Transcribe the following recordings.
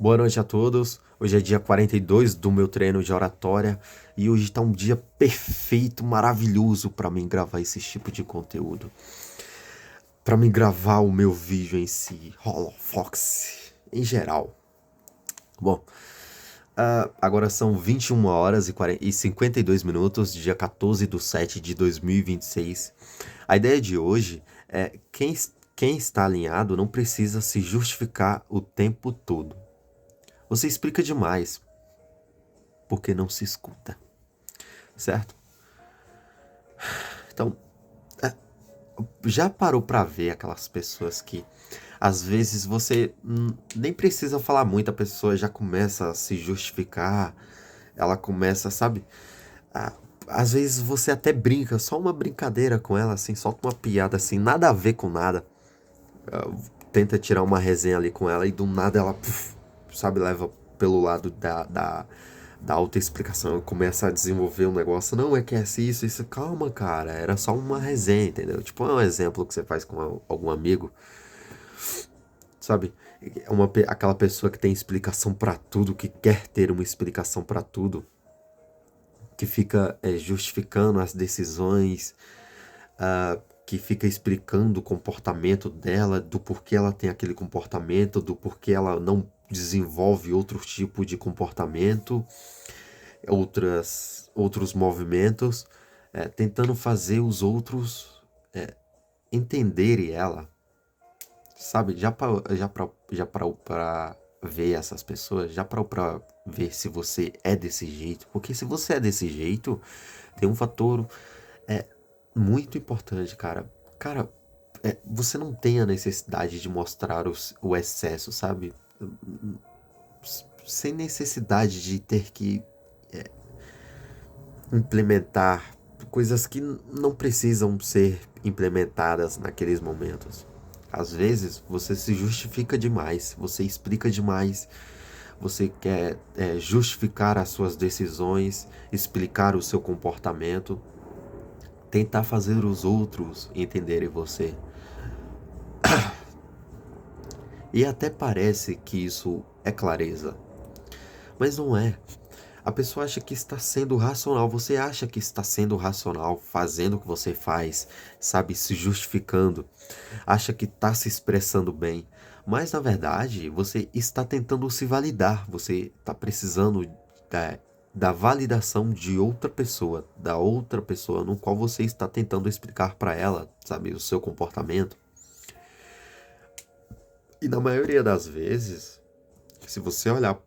Boa noite a todos. Hoje é dia 42 do meu treino de oratória e hoje tá um dia perfeito, maravilhoso para mim gravar esse tipo de conteúdo. Para mim gravar o meu vídeo em si, Holofox, em geral. Bom, agora são 21 horas e 52 minutos, dia 14 de 7 de 2026. A ideia de hoje é quem está alinhado não precisa se justificar o tempo todo. Você explica demais, porque não se escuta, certo? Então, já parou pra ver aquelas pessoas que às vezes você nem precisa falar muito, a pessoa já começa a se justificar, ela começa, sabe? a- Às vezes você até brinca, só uma brincadeira com ela, assim, solta uma piada assim, nada a ver com nada. Tenta tirar uma resenha ali com ela e do nada ela, puf, sabe, leva pelo lado da autoexplicação, começa a desenvolver um negócio. Não, é que é assim, isso. Calma, cara, era só uma resenha, entendeu? Tipo, é um exemplo que você faz com algum amigo, sabe? É aquela pessoa que tem explicação pra tudo, que quer ter uma explicação pra tudo, que fica justificando as decisões, que fica explicando o comportamento dela, do porquê ela tem aquele comportamento, do porquê ela não desenvolve outro tipo de comportamento, outros movimentos, tentando fazer os outros entenderem ela, sabe? Já parou pra ver essas pessoas? Já parou pra ver se você é desse jeito? Porque se você é desse jeito, tem um fator muito importante, cara. Cara, você não tem a necessidade de mostrar o excesso, sabe? Sem necessidade de ter que implementar coisas que não precisam ser implementadas naqueles momentos. Às vezes você se justifica demais, você explica demais, você quer justificar as suas decisões, explicar o seu comportamento, tentar fazer os outros entenderem você. E até parece que isso é clareza, mas não é. A pessoa acha que está sendo racional, você acha que está sendo racional, fazendo o que você faz, sabe, se justificando, acha que está se expressando bem, mas na verdade você está tentando se validar, você está precisando da validação de outra pessoa, da outra pessoa no qual você está tentando explicar para ela, sabe, o seu comportamento. E na maioria das vezes, se você olhar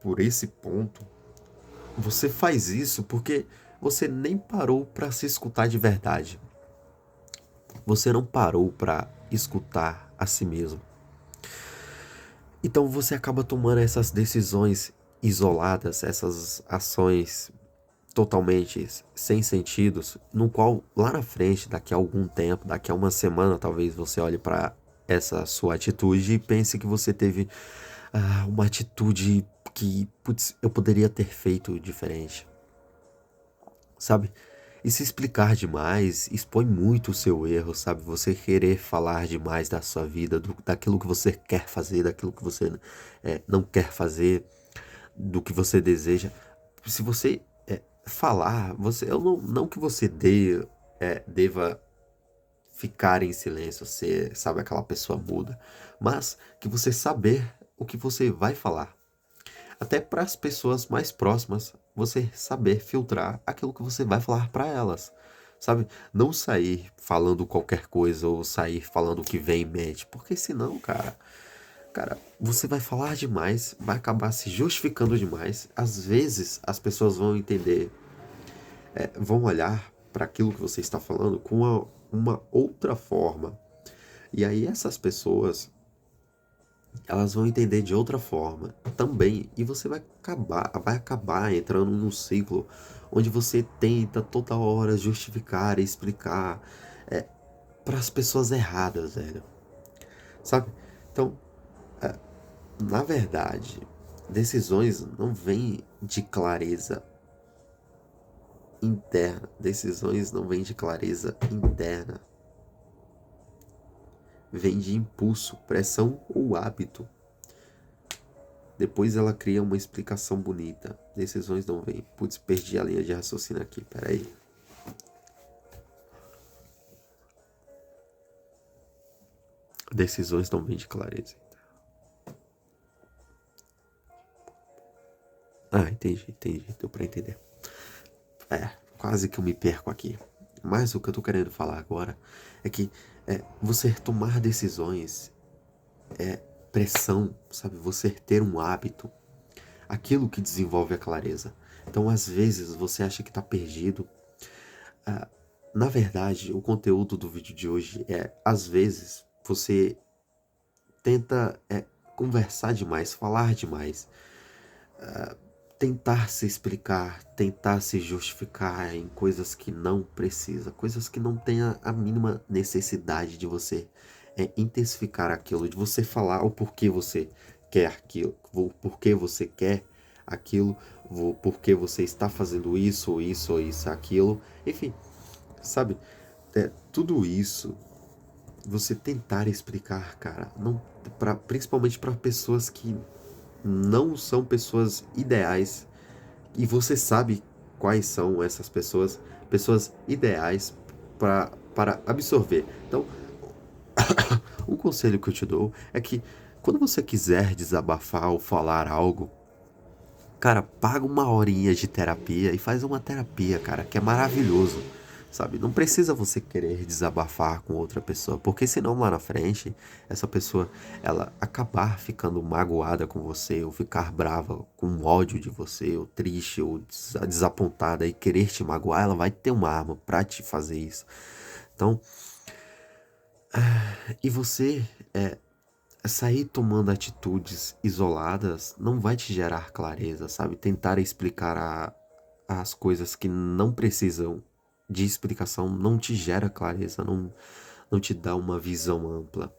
por esse ponto, você faz isso porque você nem parou para se escutar de verdade. Você não parou para escutar a si mesmo. Então você acaba tomando essas decisões isoladas, essas ações totalmente sem sentidos, no qual lá na frente, daqui a algum tempo, daqui a uma semana, talvez você olhe para essa sua atitude e pense que você teve uma atitude que, putz, eu poderia ter feito diferente, sabe? E se explicar demais expõe muito o seu erro, sabe? Você querer falar demais da sua vida, daquilo que você quer fazer, daquilo que você não quer fazer, do que você deseja. Se você falar, eu não que você deva ficar em silêncio, ser, sabe, aquela pessoa muda, mas que você saber o que você vai falar. Até para as pessoas mais próximas, você saber filtrar aquilo que você vai falar para elas, sabe? Não sair falando qualquer coisa ou sair falando o que vem em mente, porque senão, cara, você vai falar demais, vai acabar se justificando demais. Às vezes as pessoas vão entender, vão olhar para aquilo que você está falando com uma outra forma. E aí essas pessoas elas vão entender de outra forma também, e você vai acabar entrando num ciclo onde você tenta toda hora justificar e explicar para as pessoas erradas, velho, sabe? Então, na verdade, decisões não vêm de clareza interna, decisões não vêm de clareza interna, vêm de impulso, pressão ou hábito. Depois ela cria uma explicação bonita. Decisões não vêm. Putz, perdi a linha de raciocínio aqui, peraí. Decisões não vêm de clareza. Ah, entendi, deu pra entender. Quase que eu me perco aqui. Mas o que eu tô querendo falar agora é que você tomar decisões é pressão, sabe? Você ter um hábito, aquilo que desenvolve a clareza. Então, às vezes, você acha que tá perdido. Na verdade, o conteúdo do vídeo de hoje às vezes, você tenta conversar demais, falar demais, tentar se explicar, tentar se justificar em coisas que não precisa, coisas que não tem a mínima necessidade de você intensificar aquilo, de você falar o porquê você quer aquilo, o porquê você quer aquilo, o porquê você está fazendo isso, ou isso, ou isso, aquilo, enfim, sabe? Tudo isso você tentar explicar, cara, não, principalmente para pessoas que não são pessoas ideais e você sabe quais são essas pessoas, pessoas ideais para absorver. Então, um conselho que eu te dou é que quando você quiser desabafar ou falar algo, cara, paga uma horinha de terapia e faz uma terapia, cara, que é maravilhoso, sabe? Não precisa você querer desabafar com outra pessoa, porque senão lá na frente, essa pessoa, ela acabar ficando magoada com você, ou ficar brava, com ódio de você, ou triste, ou desapontada e querer te magoar, ela vai ter uma arma pra te fazer isso. Então, e você sair tomando atitudes isoladas não vai te gerar clareza, sabe? Tentar explicar as coisas que não precisam de explicação não te gera clareza, não te dá uma visão ampla.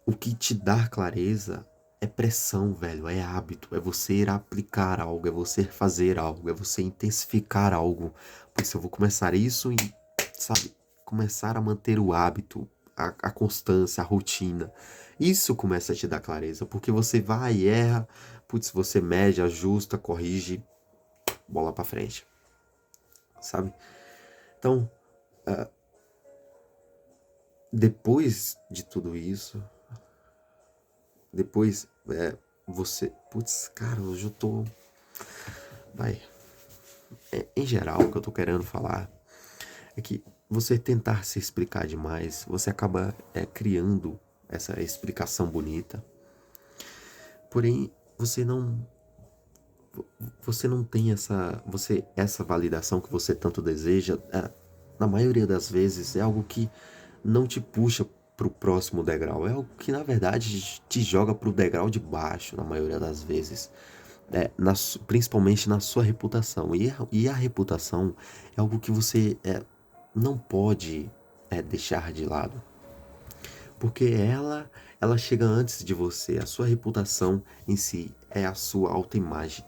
O que te dá clareza é pressão, velho, é hábito, é você ir aplicar algo, é você fazer algo, é você intensificar algo. Por isso eu vou começar isso e, sabe, começar a manter o hábito, a constância, a rotina. Isso começa a te dar clareza, porque você vai e erra, putz, você mede, ajusta, corrige, bola pra frente, sabe? Então, depois de tudo isso, depois você, putz, cara, hoje eu tô, vai, em geral, o que eu tô querendo falar é que você tentar se explicar demais, você acaba criando essa explicação bonita, porém você não tem essa validação que você tanto deseja, na maioria das vezes é algo que não te puxa pro próximo degrau, é algo que na verdade te joga pro degrau de baixo, na maioria das vezes. Principalmente na sua reputação. E a reputação é algo que você não pode deixar de lado. Porque ela chega antes de você. A sua reputação em si é a sua autoimagem.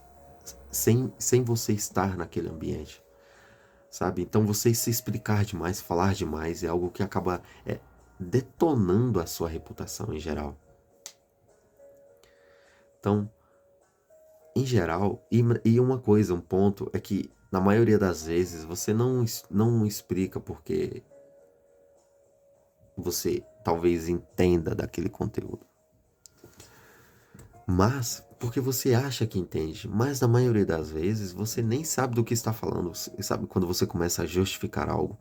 Sem você estar naquele ambiente. Sabe? Então você se explicar demais, falar demais é algo que acaba detonando a sua reputação em geral. Então, em geral, e uma coisa, um ponto, é que na maioria das vezes você não explica porque você talvez entenda daquele conteúdo. Mas porque você acha que entende. Mas na maioria das vezes você nem sabe do que está falando. Sabe quando você começa a justificar algo?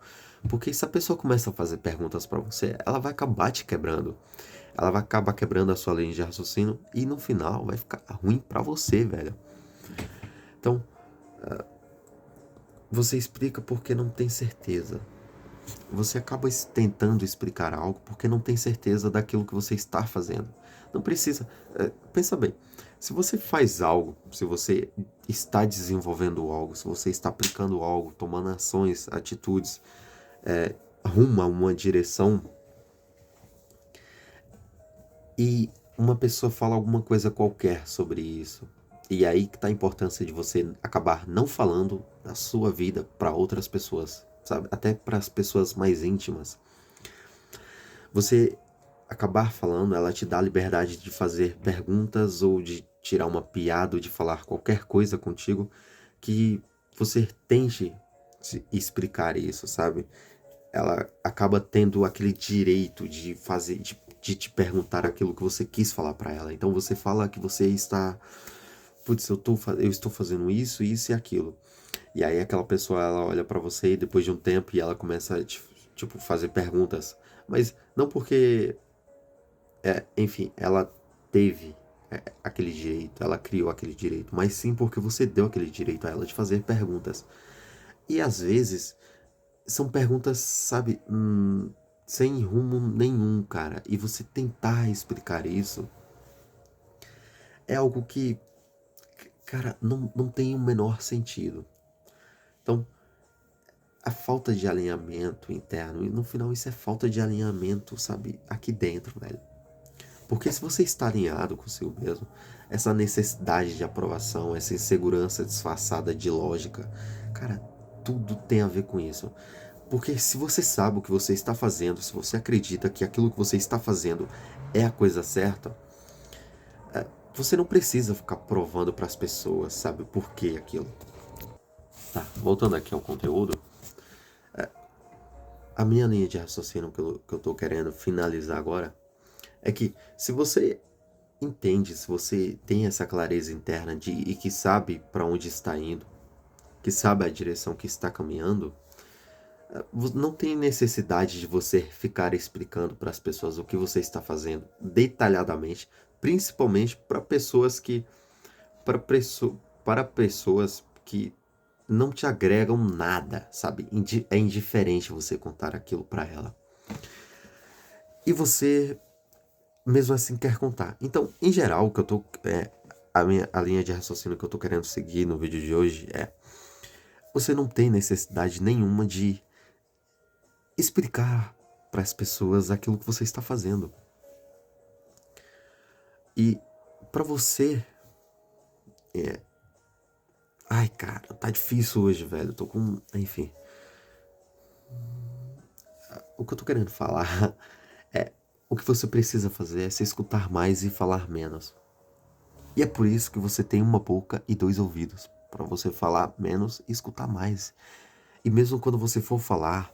Porque se a pessoa começa a fazer perguntas para você, ela vai acabar te quebrando. Ela vai acabar quebrando a sua linha de raciocínio e no final vai ficar ruim para você, velho. Então, você explica porque não tem certeza. Você acaba tentando explicar algo porque não tem certeza daquilo que você está fazendo. Não precisa. Pensa bem. Se você faz algo, se você está desenvolvendo algo, se você está aplicando algo, tomando ações, atitudes, rumo a uma direção, e uma pessoa fala alguma coisa qualquer sobre isso, e aí que está a importância de você acabar não falando da sua vida para outras pessoas, sabe? Até para as pessoas mais íntimas. Você acabar falando, ela te dá a liberdade de fazer perguntas ou de tirar uma piada ou de falar qualquer coisa contigo, que você tente explicar isso, sabe? Ela acaba tendo aquele direito de fazer, de te perguntar aquilo que você quis falar pra ela. Então você fala que você está, putz, eu estou fazendo isso, isso e aquilo. E aí aquela pessoa, ela olha pra você depois de um tempo e ela começa a tipo fazer perguntas, mas não porque enfim, ela teve aquele direito, ela criou aquele direito, mas sim porque você deu aquele direito a ela de fazer perguntas. E às vezes são perguntas, sabe, sem rumo nenhum, cara. E você tentar explicar isso é algo que, cara, não tem o menor sentido. Então, a falta de alinhamento interno, e no final isso é falta de alinhamento, sabe, aqui dentro, velho. Porque se você está alinhado consigo mesmo, essa necessidade de aprovação, essa insegurança disfarçada de lógica, cara, tudo tem a ver com isso. Porque se você sabe o que você está fazendo, se você acredita que aquilo que você está fazendo é a coisa certa, você não precisa ficar provando para as pessoas, sabe, por que aquilo. Tá, voltando aqui ao conteúdo, a minha linha de raciocínio que eu tô querendo finalizar agora é que se você entende, se você tem essa clareza interna e que sabe para onde está indo, que sabe a direção que está caminhando, não tem necessidade de você ficar explicando para as pessoas o que você está fazendo detalhadamente, principalmente para pessoas que para para pessoas que não te agregam nada, sabe? É indiferente você contar aquilo para ela. E você mesmo assim quer contar. Então, em geral, o que eu tô a linha de raciocínio que eu tô querendo seguir no vídeo de hoje é: você não tem necessidade nenhuma de explicar para as pessoas aquilo que você está fazendo. E para você ai, cara, tá difícil hoje, velho. Eu tô com, enfim, o que eu tô querendo falar é: o que você precisa fazer é se escutar mais e falar menos. E é por isso que você tem uma boca e dois ouvidos, para você falar menos e escutar mais. E mesmo quando você for falar,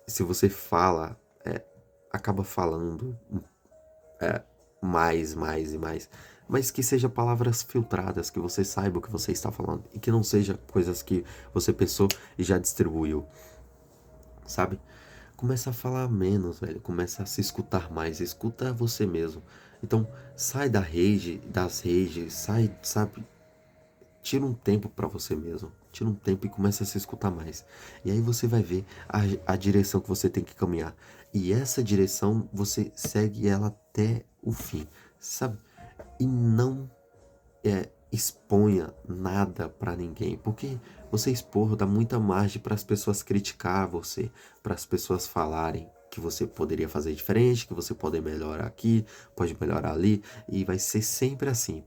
se você fala, acaba falando mais e mais, mas que seja palavras filtradas, que você saiba o que você está falando e que não seja coisas que você pensou e já distribuiu, sabe? Começa a falar menos, velho. Começa a se escutar mais. Escuta você mesmo. Então, sai das redes, sai, sabe? Tira um tempo pra você mesmo. Tira um tempo e começa a se escutar mais. E aí você vai ver a direção que você tem que caminhar. E essa direção, você segue ela até o fim, sabe? E não exponha nada pra ninguém, porque você expor dá muita margem para as pessoas criticar você, para as pessoas falarem que você poderia fazer diferente, que você pode melhorar aqui, pode melhorar ali, e vai ser sempre assim.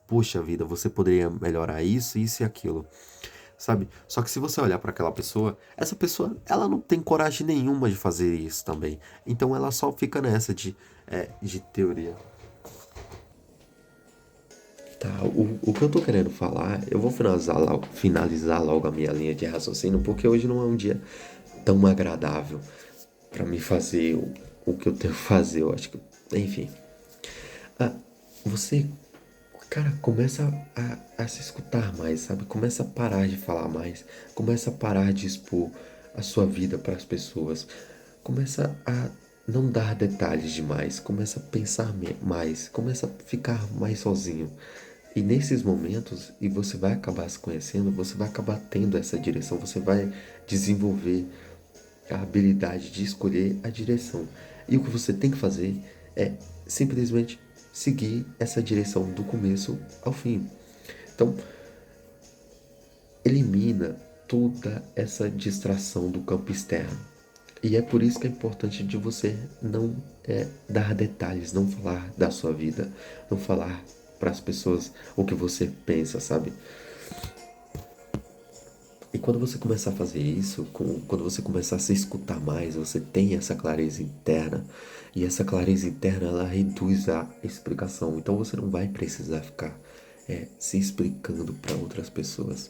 Poxa vida, você poderia melhorar isso, isso e aquilo, sabe? Só que se você olhar para aquela pessoa, essa pessoa, ela não tem coragem nenhuma de fazer isso também. Então ela só fica nessa de teoria. Tá, o que eu tô querendo falar, eu vou finalizar logo a minha linha de raciocínio, porque hoje não é um dia tão agradável pra me fazer o que eu tenho que fazer, eu acho que, enfim. Ah, você, cara, começa a se escutar mais, sabe? Começa a parar de falar mais, começa a parar de expor a sua vida para as pessoas, começa a não dar detalhes demais, começa a pensar mais, começa a ficar mais sozinho. E nesses momentos, e você vai acabar se conhecendo, você vai acabar tendo essa direção, você vai desenvolver a habilidade de escolher a direção. E o que você tem que fazer é simplesmente seguir essa direção do começo ao fim. Então, elimina toda essa distração do campo externo. E é por isso que é importante de você não dar detalhes, não falar da sua vida, não falar para as pessoas o que você pensa, sabe? E quando você começar a fazer isso, quando você começar a se escutar mais, você tem essa clareza interna. E essa clareza interna, ela reduz a explicação. Então você não vai precisar ficar se explicando para outras pessoas.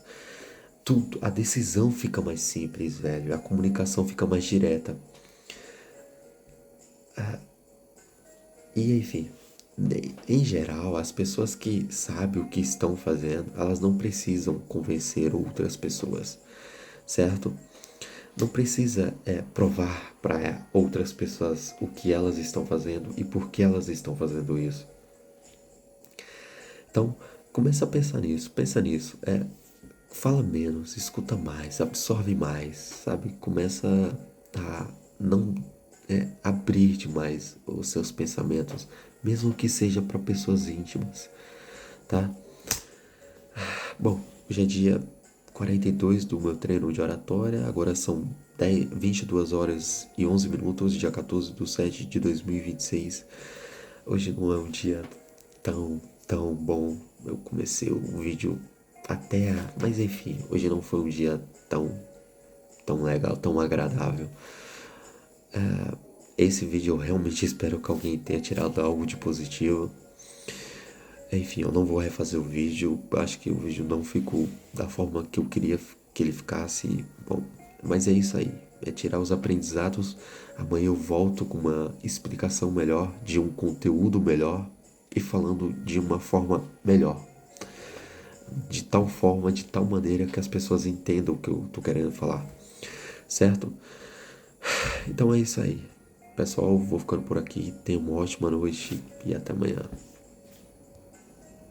Tudo, a decisão fica mais simples, velho. A comunicação fica mais direta. E enfim, em geral, as pessoas que sabem o que estão fazendo, elas não precisam convencer outras pessoas, certo? Não precisa provar para outras pessoas o que elas estão fazendo e por que elas estão fazendo isso. Então, começa a pensar nisso, pensa nisso. Fala menos, escuta mais, absorve mais, sabe? Começa a não abrir demais os seus pensamentos, mesmo que seja para pessoas íntimas, tá? Bom, hoje é dia 42 do meu treino de oratória, agora são 22 horas e 11 minutos, dia 14 de 7 de 2026. Hoje não é um dia tão bom. Eu comecei um vídeo mas enfim, hoje não foi um dia tão legal, tão agradável. Esse vídeo eu realmente espero que alguém tenha tirado algo de positivo. Enfim, eu não vou refazer o vídeo. Acho que o vídeo não ficou da forma que eu queria que ele ficasse. Bom, mas é isso aí. É tirar os aprendizados. Amanhã eu volto com uma explicação melhor, de um conteúdo melhor e falando de uma forma melhor. De tal forma, de tal maneira que as pessoas entendam o que eu tô querendo falar. Certo? Então é isso aí. Pessoal, vou ficando por aqui. Tenha uma ótima noite e até amanhã.